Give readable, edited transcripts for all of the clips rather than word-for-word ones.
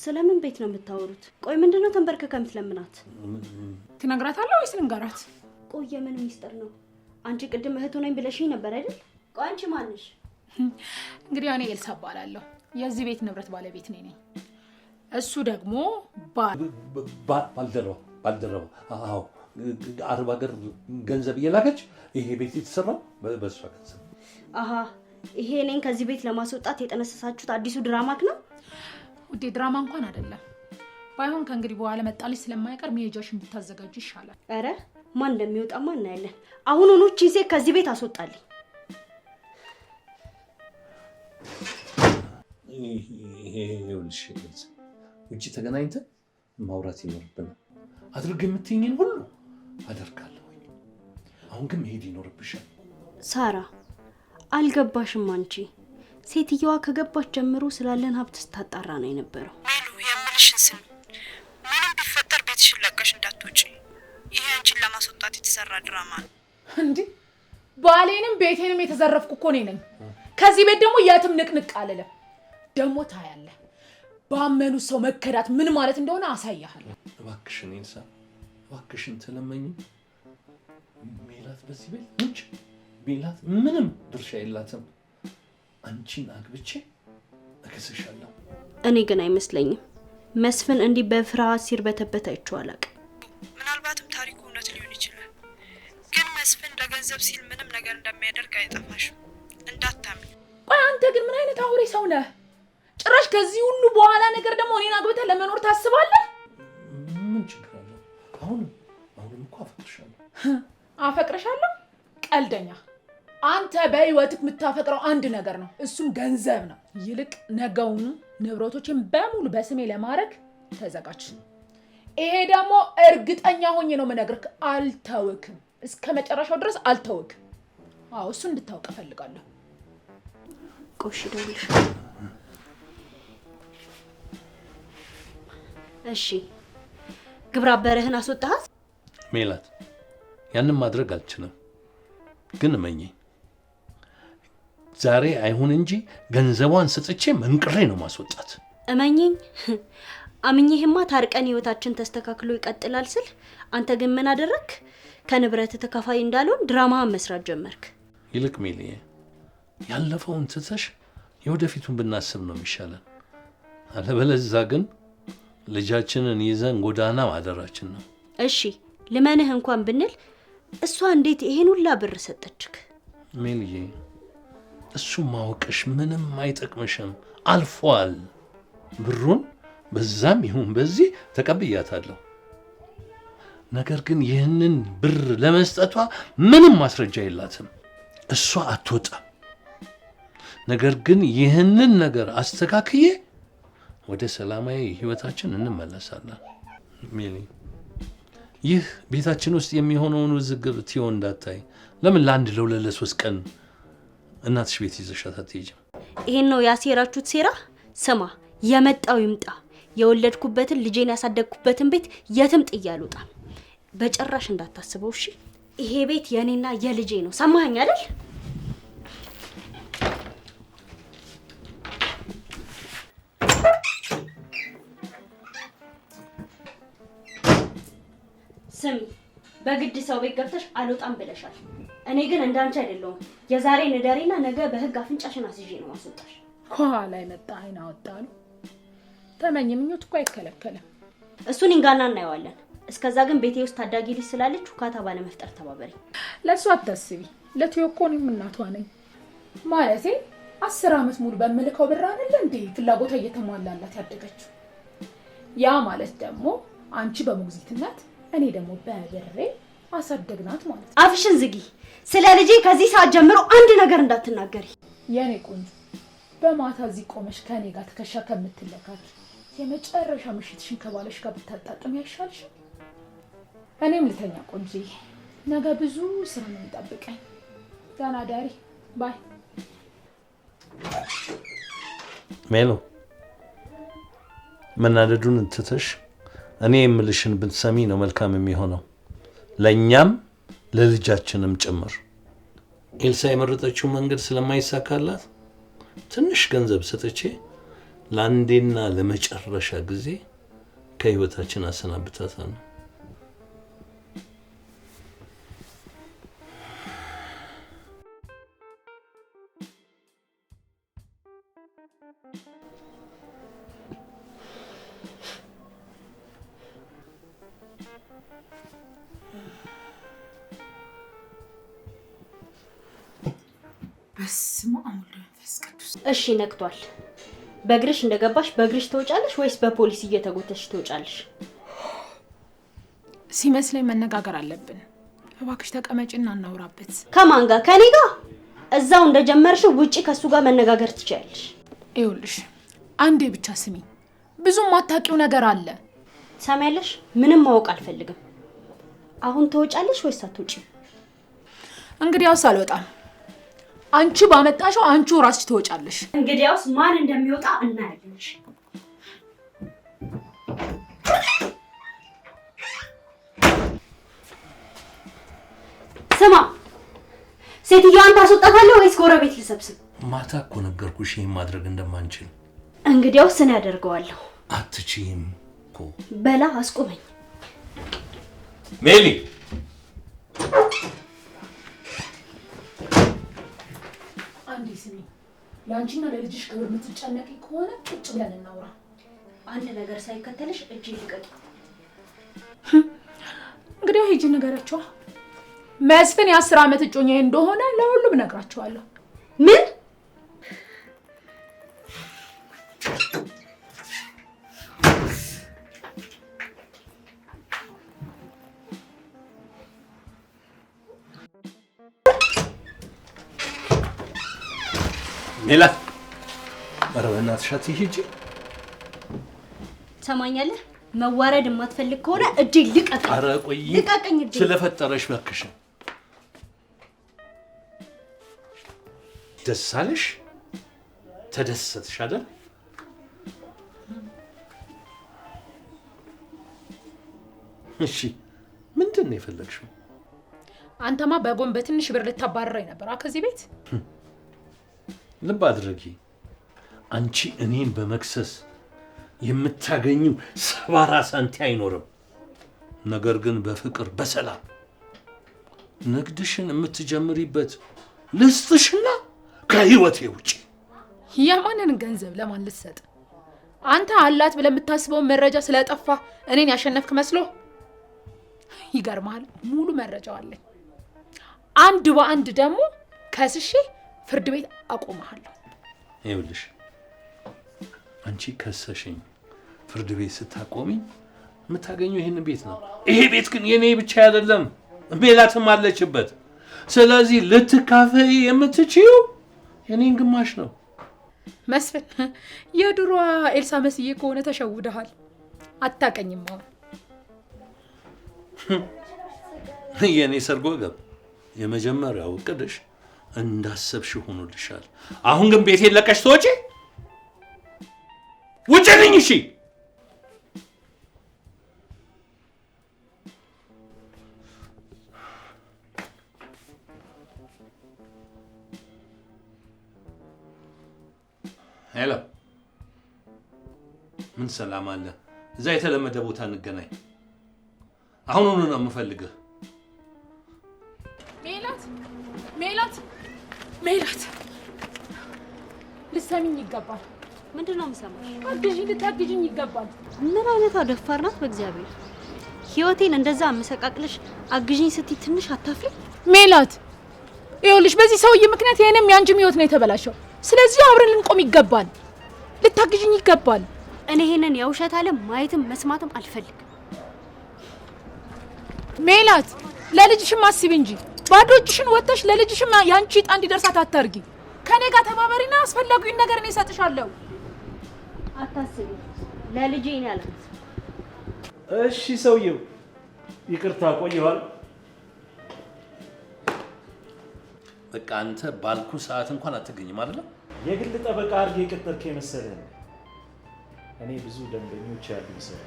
ስለምን ቤት ነው የምታወሩት? ቆይ ምንድነው ተንበርከከ የምትለምናት? ትነግራታለህ ወይስ ልንገራት? ቆይ ምን ሚስጥር ነው? አንቺ ቅድም እህቱ ነኝ ብለሽኝ ነበር አይደል? ቆይ አንቺ ማን ነሽ? እንግዲህ እኔ ኤልሳ እባላለሁ። የዚህ ቤት ንብረት ባለቤት ነኝ። እሱ ደግሞ ባልደረባ አዎ አርባ ሀገር ገንዘብ እየላከች ይሄ ቤት የተሰራው በእሷ ገንዘብ። አሃ ይሄ እኔን ከዚህ ቤት ለማስወጣት የጠነሰሳችሁት አዲሱ ድራማክ ነው? ውዴ ድራማ እንኳን አይደለም። ባይሆን ከእንግዲህ በኋላ መጣልሽ ስለማይቀር መሄጃሽን ብታዘጋጁ ይሻላል። አረ ማን እንደሚወጣማ እናያለን። አሁን ሴት ከዚህ ቤት አስወጣልኝ። ይኸውልሽ ውጪ ተገናኝተን ማውራት ይኖርብናል። አድርግ የምትይኝን ሁሉ አደርጋለሁ። አሁን ግን መሄድ ይኖርብሻል። ሳራ አልገባሽም። አንቺ ሴትየዋ ከገባች ጀምሮ ስላለን ሀብት ስታጣራ ነው የነበረው። ሜሉ የምልሽን ስሚ። ምንም ቢፈጠር ቤትሽን ለቀሽ እንዳትወጪ። ይሄ አንቺን ለማስወጣት የተሰራ ድራማ ነው። እንዴ ባሌንም ቤቴንም የተዘረፍኩ እኮ ነኝ። ከዚህ ቤት ደግሞ የትም ንቅንቅ አልልም። ደግሞ ታያለህ ባመኑ ሰው መከዳት ምን ማለት እንደሆነ አሳያለሁ። እባክሽን ኤልሳ እባክሽን ተለመኝ። ሜላት በዚህ ቤት እንጂ ሜላት ምንም ድርሻ የላትም። አንቺን አግብቼ እከስሻለሁ። እኔ ግን አይመስለኝም መስፍን እንዲህ በፍርሃት ሲርበተበት አይቼው አላውቅም። ምናልባትም ታሪኩ እውነት ሊሆን ይችላል። ግን መስፍን ለገንዘብ ሲል ምንም ነገር እንደሚያደርግ አይጠፋሽም። እንዳታምኝ። ቆይ አንተ ግን ምን አይነት አውሬ ሰው ነህ? ጭራሽ ከዚህ ሁሉ በኋላ ነገር ደግሞ እኔን አግብተህ ለመኖር ታስባለህ? ምን ችግር አለው? አሁንም እኮ አፈቅርሻለሁ? ቀልደኛ። አንተ በህይወትህ የምታፈቅረው አንድ ነገር ነው፣ እሱም ገንዘብ ነው። ይልቅ ነገውኑ ንብረቶችን በሙሉ በስሜ ለማድረግ ተዘጋጅ። ይሄ ደግሞ እርግጠኛ ሆኜ ነው የምነግርህ፣ አልተውክም። እስከ መጨረሻው ድረስ አልተውክም። አዎ እሱ እንድታውቅ እፈልጋለሁ። ቆሽ ደውልሽ። እሺ ግብረ አበረህን አስወጣሃት? ሜላት ያንን ማድረግ አልችልም፣ ግን እመኚኝ ዛሬ አይሁን እንጂ ገንዘቧን ሰጥቼ መንቅሬ ነው ማስወጣት። እመኚኝ። አምኜህማ ታርቀን ህይወታችን ተስተካክሎ ይቀጥላል ስል አንተ ግን ምን አደረክ? ከንብረት ተካፋይ እንዳልሆን ድራማህን መስራት ጀመርክ። ይልቅ ሜልዬ ያለፈውን ትተሽ የወደፊቱን ብናስብ ነው የሚሻለን። አለበለዚያ ግን ልጃችንን ይዘን ጎዳና ማደራችን ነው። እሺ ልመንህ እንኳን ብንል እሷ እንዴት ይሄን ሁላ ብር ሰጠችክ? ሜልዬ እሱ ማወቅሽ ምንም አይጠቅምሽም፣ አልፏል። ብሩን በዛም ይሁን በዚህ ተቀብያታለሁ። ነገር ግን ይህንን ብር ለመስጠቷ ምንም ማስረጃ የላትም። እሷ አትወጣም። ነገር ግን ይህንን ነገር አስተካክዬ ወደ ሰላማዊ ህይወታችን እንመለሳለን። ሜሊ ይህ ቤታችን ውስጥ የሚሆነውን ውዝግብ ትዮ እንዳታይ ለምን ለአንድ ለሁለት ቀን እናትሽ ቤት ይዘሻት አትሄጂም? ይሄን ነው ያሴራችሁት ሴራ? ስማ የመጣው ይምጣ። የወለድኩበትን ልጄን ያሳደግኩበትን ቤት የትም ጥዬ አልወጣም። በጭራሽ እንዳታስበው እሺ? ይሄ ቤት የኔና የልጄ ነው። ሰማኸኝ አይደል? ስሚ በግድ ሰው ቤት ገብተሽ አልወጣም ብለሻል። እኔ ግን እንዳንቺ አይደለሁም። የዛሬ ንደሪና ነገ በህግ አፍንጫሽን አስይዤ ነው ማስወጣሽ። ከኋላ ይመጣ አይና ወጣሉ። ተመኝ ምኞት እኮ አይከለከልም። እሱን እንጋና እናየዋለን። እስከዛ ግን ቤቴ ውስጥ ታዳጊ ልጅ ስላለች ሁካታ ባለ መፍጠር ተባበሪ። ለሱ አታስቢ። ለትዮኮን እናቷ ነኝ ማለቴ 10 አመት ሙሉ በመልከው ብር አይደል እንዴ ፍላጎቷ እየተሟላላት ያደገችው። ያ ማለት ደግሞ አንቺ በሙግዚትነት እኔ ደግሞ በብሬ አሳደግናት ማለት ነው። አፍሽን ዝጊ። ስለ ልጄ ከዚህ ሰዓት ጀምሮ አንድ ነገር እንዳትናገሪ። የኔ ቆንጆ በማታ እዚህ ቆመሽ ከኔ ጋር ተከሻ ከምትለካች የመጨረሻ ምሽትሽን ከባለሽ ጋር ብታጣጥም ያሻልሽ። እኔም ልተኛ ቆንጆ፣ ነገ ብዙ ስራ ነው የሚጠብቀኝ። ደህና ዳሪ ባይ። ሜሎ መናደዱን ትተሽ እኔ የምልሽን ብትሰሚ ነው መልካም የሚሆነው፣ ለኛም ለልጃችንም ጭምር። ኤልሳ የመረጠችው መንገድ ስለማይሳካላት ትንሽ ገንዘብ ሰጥቼ ለአንዴና ለመጨረሻ ጊዜ ከህይወታችን አሰናብታታለሁ። በስመ አብ ወወልድ ወመንፈስ ቅዱስ። እሺ ነክቷል። በእግርሽ እንደገባሽ በእግርሽ ትወጫለሽ ወይስ በፖሊስ እየተጎተሽ ትወጫለሽ? ሲመስለኝ መነጋገር አለብን። እባክሽ ተቀመጪና እናውራበት። ከማን ጋር? ከኔ ጋር? እዛው እንደጀመርሽው ውጪ ከሱ ጋር መነጋገር ትችያለሽ። ይኸውልሽ አንዴ ብቻ ስሚ። ብዙም ማታውቂው ነገር አለ። ሰማያለሽ? ምንም ማወቅ አልፈልግም። አሁን ትወጫለሽ ወይስ አትወጪም? እንግዲያውስ አልወጣም። አንቺ ባመጣሽው አንቺው ራስሽ ትወጫለሽ። እንግዲያውስ ማን እንደሚወጣ እናያለን። ስማ፣ ሴትዮዋን ታስወጣታለህ ወይስ ጎረቤት ልሰብስብ? ማታ እኮ ነገርኩሽ ይሄን ማድረግ እንደማንችል። እንግዲያውስ እኔ አደርገዋለሁ። አትችይም እኮ። በላ አስቆመኝ። ሜሊ አንዴ ስሚ። ለአንቺና ለልጅሽ ክብር የምትጨነቂ ከሆነ ቁጭ ብለን እናውራ። አንድ ነገር ሳይከተልሽ እጄ ልቀቂ። እንግዲህ ሂጂ ንገራቸው። መስፍን የ10 ዓመት እጮኛዬ እንደሆነ ለሁሉም ነግራቸዋለሁ። ምን? ሜላት፣ ኧረ በእናትሽ አትሂጂ። ትሰማኛለህ? መዋረድ የማትፈልግ ከሆነ እጄ ልቀቀኝ። ኧረ ቆይ፣ ልቀቀኝ እጄ። ስለፈጠረሽ እባክሽ። ደስ አለሽ? ተደሰትሽ አይደል? እሺ፣ ምንድን ነው የፈለግሽው? አንተማ በጎን በትንሽ ብር ልታባረረኝ ነበር ከዚህ ቤት። ልብ አድርጊ። አንቺ እኔን በመክሰስ የምታገኙ 70 ሳንቲ አይኖርም። ነገር ግን በፍቅር በሰላም ንግድሽን የምትጀምሪበት ልስጥሽና ከህይወቴ ውጪ። የማንን ገንዘብ ለማን ልትሰጥ? አንተ አላት ብለህ የምታስበው መረጃ ስለጠፋ እኔን ያሸነፍክ መስሎ? ይገርማል። ሙሉ መረጃው አለኝ። አንድ በአንድ ደግሞ ከስሼ ፍርድ ቤት አቆማለሁ። ይኸውልሽ፣ አንቺ ከሰሽኝ ፍርድ ቤት ስታቆሚኝ የምታገኘው ይሄንን ቤት ነው። ይሄ ቤት ግን የኔ ብቻ አይደለም፣ ሜላትም አለችበት። ስለዚህ ልትካፈይ የምትችይው የኔን ግማሽ ነው። መስፍን፣ የድሮ ኤልሳ መስዬ ከሆነ ተሸውደሃል። አታቀኝም። የኔ ሰርጎ ገብ የመጀመሪያው እቅድሽ እንዳሰብሽ ሆኖልሻል። አሁን ግን ቤቴን ለቀሽ ትወጪ? ውጪልኝ! እሺ ሄሎ፣ ምን ሰላም አለ? እዛ የተለመደ ቦታ እንገናኝ። አሁኑኑ ነው የምፈልግህ። ሜላት፣ ሜላት፣ ሜላት፣ ልትሰሚኝ ይገባል። ምንድን ነው የምሰማው? አግዢኝ፣ ልታግዢኝ ይገባል። ምን አይነት ደፋር ናት? በእግዚአብሔር ህይወቴን እንደዛ አመሰቃቅለሽ አግዢኝ ስትይ ትንሽ አታፍሪ? ሜላት፣ ይኸውልሽ በዚህ ሰውዬ ምክንያት የእኔም የአንቺም ህይወት ነው የተበላሸው። ስለዚህ አብረን ልንቆም ይገባል። ልታግዢኝ ይገባል። እኔ ይሄንን የውሸት ዓለም ማየትም መስማትም አልፈልግም። ሜላት፣ ለልጅሽም አስቢ እንጂ ባዶ እጅሽን ወጥተሽ ለልጅሽም ያንቺ ዕጣ እንዲደርሳት አታርጊ። ከኔ ጋር ተባበሪና አስፈላጊውን ነገር እኔ እሰጥሻለሁ። አታስቢ፣ ለልጄ እኔ አልኩት። እሺ ሰውየው፣ ይቅርታ ቆየዋል። በቃ አንተ ባልኩ ሰዓት እንኳን አትገኝም አይደል? የግል ጠበቃ አድርጌ የቀጠርክ የመሰለህ ነው። እኔ ብዙ ደንበኞች ያሉኝ ሰው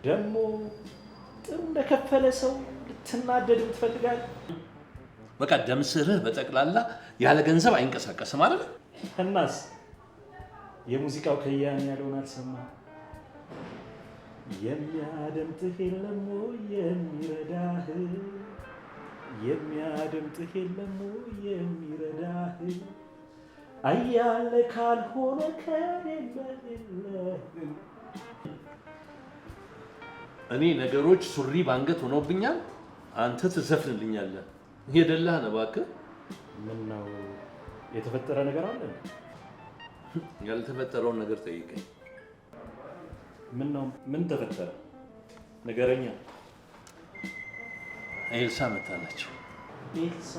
ደግሞ ጥሩ እንደከፈለ ሰው ልትናደድ የምትፈልጋል። በቃ ደም ስርህ በጠቅላላ ያለ ገንዘብ አይንቀሳቀስም አይደል? እናስ የሙዚቃው ከያን ያለውን አልሰማ የሚያደምጥህ የለም ወይ የሚረዳህ የሚያደምጥህ የለም ወይ የሚረዳህ አያለ ካልሆነ ከሌለ የለህም። እኔ ነገሮች ሱሪ ባንገት ሆኖብኛል፣ አንተ ትዘፍንልኛለህ። የደላህ ነው እባክህ። ምን ነው የተፈጠረ ነገር አለ? ያልተፈጠረውን ነገር ጠይቀኝ። ምን ነው ምን ተፈጠረ? ነገረኛ። ኤልሳ መጣለች። ኤልሳ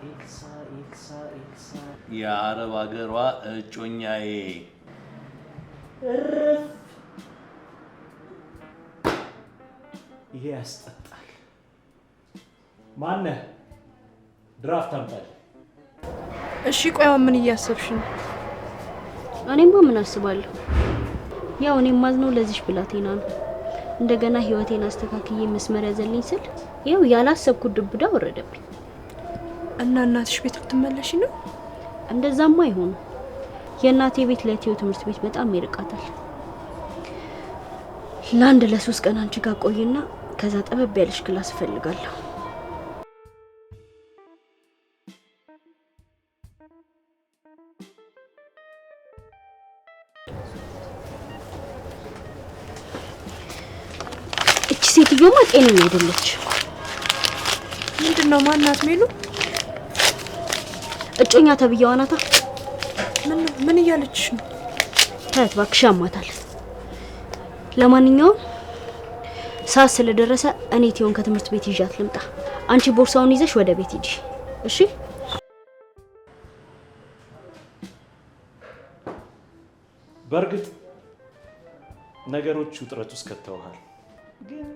ኤልሳ ኤልሳ ኤልሳ የአረብ ሀገሯ እጮኛዬ። እረፍ! ይሄ ያስጠጣል። ማነህ? ድራፍት አምጣልኝ። እሺ ቆይ ምን እያሰብሽ ነው? እኔማ ምን አስባለሁ? ያው እኔ ማዝነው ለዚሽ ብላቴና ነው። እንደገና ህይወቴን አስተካክዬ መስመር ያዘልኝ ስል ያው ያላሰብኩት ድብዳ ወረደብኝ። እና እናትሽ ቤት ልትመለሺ ነው? እንደዛማ አይሆንም። የእናቴ ቤት ለኢትዮ ትምህርት ቤት በጣም ይርቃታል። ለአንድ ለ3 ቀን አንቺ ጋር ቆይና ከዛ ጠበብ ያለሽ ክላስ እፈልጋለሁ። እቺ ሴትዮማ ጤነኛ አይደለች። ምንድነው? ማናት ሜሉ? እጮኛ ተብያዋ ናታ። ምን እያለችሽ ነው? ታያት እባክሽ፣ ያማታል። ለማንኛውም ሰዓት ስለደረሰ እኔ ቲዮን ከትምህርት ቤት ይዣት ልምጣ። አንቺ ቦርሳውን ይዘሽ ወደ ቤት ሂጂ እሺ? በእርግጥ ነገሮች ውጥረት ውስጥ ከተውሃል፣ ግን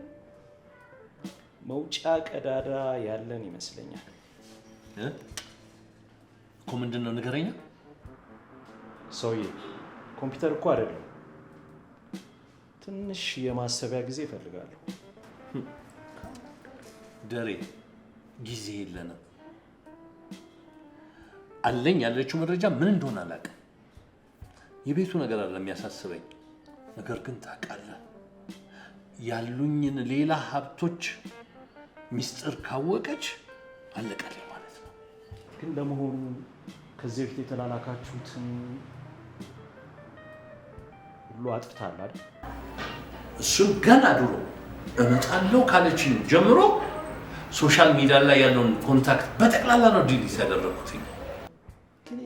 መውጫ ቀዳዳ ያለን ይመስለኛል። እኮ ምንድን ነው ንገረኛ። ሰውዬ ኮምፒውተር እኮ አይደለም፣ ትንሽ የማሰቢያ ጊዜ እፈልጋለሁ። ደሬ ጊዜ የለንም። አለኝ ያለችው መረጃ ምን እንደሆነ አላውቅም። የቤቱ ነገር አይደለም የሚያሳስበኝ። ነገር ግን ታውቃለህ፣ ያሉኝን ሌላ ሀብቶች ሚስጥር ካወቀች አለቀልኝ ማለት ነው። ግን ለመሆኑ ከዚህ በፊት የተላላካችሁትን ሁሉ አጥፍታል አይደል? እሱን ገና ድሮ እመጣለሁ ካለችኝ ጀምሮ ሶሻል ሚዲያ ላይ ያለውን ኮንታክት በጠቅላላ ነው ዲሊት ያደረኩት። ግን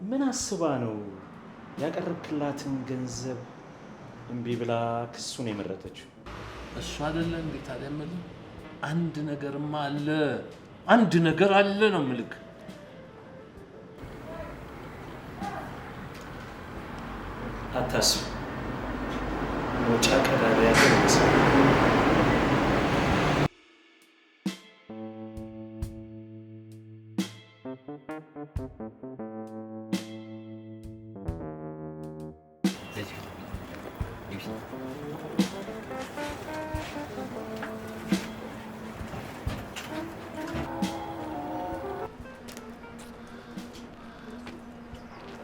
ምን አስባ ነው ያቀረብክላትን ገንዘብ እምቢ ብላ ክሱን የመረጠችው? እሱ አይደለ እንዴት አለመል አንድ ነገርማ አለ፣ አንድ ነገር አለ ነው ምልክ። አታስብ፣ መውጫ ቀዳዳ ያለው ይመስላል።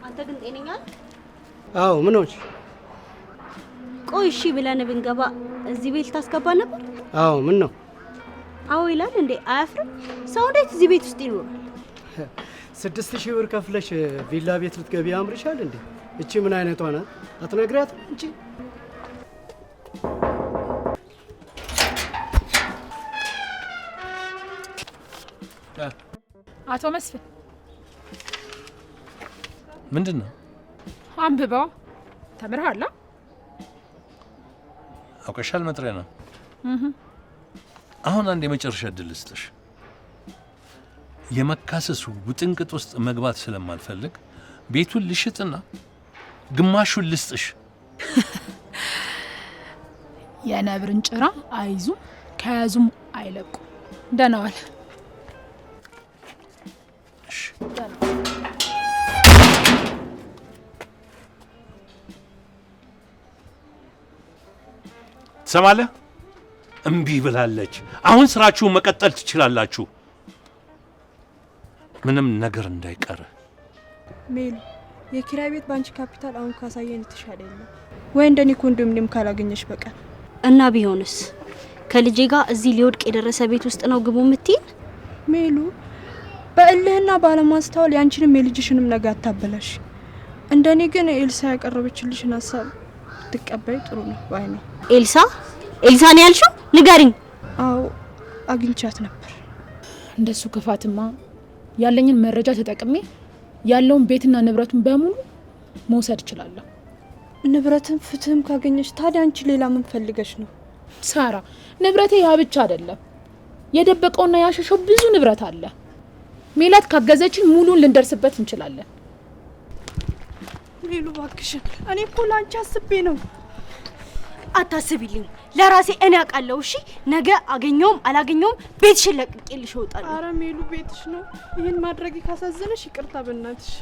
አንተ ግን ጤነኛ ነህ? አዎ። ምን ሆነሽ? ቆይ እሺ ብለን ብንገባ እዚህ ቤት ታስገባ ነበር? አዎ። ምን ነው? አዎ ይላል እንዴ? አያፍርም? ሰው እንዴት እዚህ ቤት ውስጥ ይኖራል? 6000 ብር ከፍለሽ ቪላ ቤት ልትገቢ ያምርሻል እንዴ? እቺ ምን አይነቷ ናት? አትነግሪያት እንጂ። አቶ መስፍን ምንድን ነው? አንብበው። ተምርሃላ? አውቀሻል? መጥሪያ ነው። አሁን አንድ የመጨረሻ እድል ልስጥሽ። የመካሰስ ውጥንቅጥ ውስጥ መግባት ስለማልፈልግ ቤቱን ልሽጥና ግማሹን ልስጥሽ። የነብርን ጭራ አይዙም ከያዙም አይለቁ። ደህና ዋል። ትሰማለህ? እምቢ ብላለች። አሁን ስራችሁን መቀጠል ትችላላችሁ። ምንም ነገር እንዳይቀር። ሜሉ የኪራይ ቤት ባንቺ ካፒታል አሁን ካሳየን የተሻለ የለም ወይ እንደኔ ኮንዶሚኒየም ካላገኘሽ በቀር። እና ቢሆንስ ከልጄ ጋር እዚህ ሊወድቅ የደረሰ ቤት ውስጥ ነው ግቡ የምትይን? ሜሉ በእልህና ባለማስተዋል ያንቺንም የልጅሽንም ነገር አታበላሽ። እንደኔ ግን ኤልሳ ያቀረበችልሽን ሀሳብ ትቀበይ ጥሩ ነው ባይ ነው። ኤልሳ ነው ያልሽው? ንገሪኝ። አዎ አግኝቻት ነበር። እንደሱ ክፋትማ ያለኝን መረጃ ተጠቅሜ ያለውን ቤትና ንብረቱን በሙሉ መውሰድ እችላለሁ። ንብረትን ፍትህም ካገኘሽ ታዲያ አንቺ ሌላ ምን ፈልገሽ ነው? ሳራ ንብረቴ ያ ብቻ አይደለም፣ የደበቀውና ያሸሸው ብዙ ንብረት አለ። ሜላት ካገዘችን ሙሉን ልንደርስበት እንችላለን። ሜሉ እባክሽን፣ እኔ እኮ ላንቺ አስቤ ነው። አታስቢልኝ፣ ለራሴ እኔ አውቃለሁ። እሺ ነገ አገኘውም አላገኘውም ቤትሽን ለቅቄልሽ እወጣለሁ። አረ ሜሉ ቤትሽ ነው። ይሄን ማድረግ ካሳዘነሽ ይቅርታ በእናትሽ።